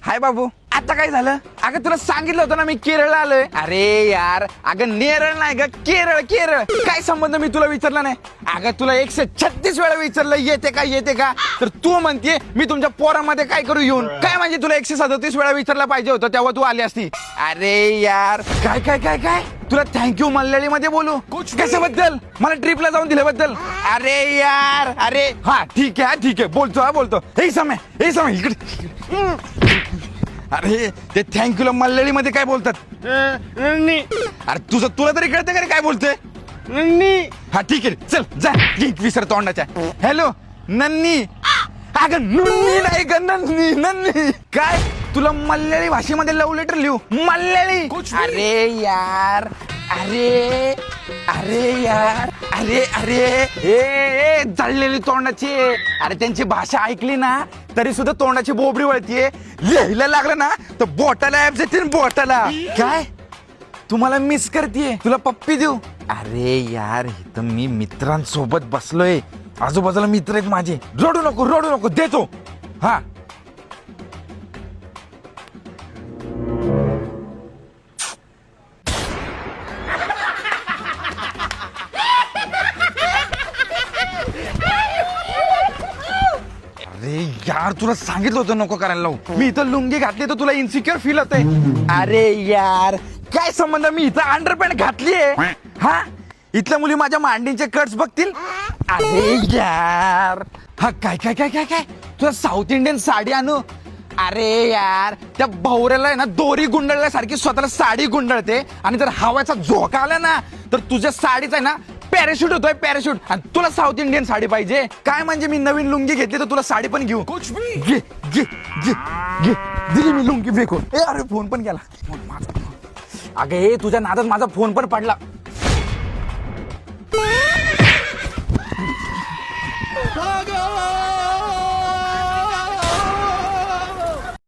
हाय बाबू, आता काय झालं? अगं तुला सांगितलं होतं ना मी केरळला आलोय. अरे यार, अगं नेरळ नाही ग, केरळ केरळ. काय संबंध मी तुला विचारला नाही? अगं तुला 136 वेळा विचारलं येते का येते का, तर तू म्हणते मी तुमच्या पोरामध्ये काय करू येऊन. काय म्हणजे तुला 137 वेळा विचारला पाहिजे होतं, तेव्हा तू आली असती. अरे यार, काय काय काय काय तुला थँक्यू मल्याळी मध्ये बोलू कशाबद्दल? मला ट्रिपला जाऊन दिल्याबद्दल. अरे यार, अरे हा ठीक आहे बोलतो हा बोलतो. हे समय इकडे. अरे ते थँक्यूला मल्याळी मध्ये काय बोलतात? अरे तुला तरी कळतं का रे काय बोलतोय? हा ठीक आहे चल जा, विसर तोंडाच्या. हॅलो नन्नी. अगं नुन्नी नाही ग, नन्नी नन्नी. काय तुला मल्याळी भाषेमध्ये लव्ह लेटर लिहू? मल्याळी? अरे यार, अरे अरे यार, अरे अरे ए जळलेली तोंडाची. अरे त्यांची भाषा ऐकली ना तरी सुद्धा तोंडाची बोबडी वळतीये. लिहायला लागलं ना तर बोटाला ऍप जाते बोटाला. काय तुम्हाला मिस करतीये? तुला पप्पी देऊ? अरे यार, इथं मी मित्रांसोबत बसलोय, आजूबाजूला मित्र आहेत माझे. रडू नको देतो. हा अरे यार, तुला सांगितलं होतं नको करायला लावू. मी इथं लुंगी घातली तर तुला इन्सिक्युअर फील होतंय. अरे यार, काय संबंध? मी इथं अंडरपॅन्ट घातलीये. हा इथल्या मुली माझ्या मांडीचे कट्स बघतील. अरे यार, हा काय काय काय काय काय तुला साऊथ इंडियन साडी आणू? अरे यार, त्या भवऱ्याला आहे ना दोरी गुंडळल्यासारखी स्वतःला साडी गुंडळते, आणि जर हवाचा झोका आला ना तर तुझ्या साडीचा आहे ना पॅराशूट होतोय, पॅराशूट. आणि तुला साऊथ इंडियन साडी पाहिजे काय? म्हणजे मी नवीन लुंगी घेतली तर तुला साडी पण घेऊ? घे घे घे घे, दिली मी लुंगी फेकून. ए अरे फोन पण गेला. माझा फोन. अगं हे तुझ्या नादात माझा फोन पण पडला.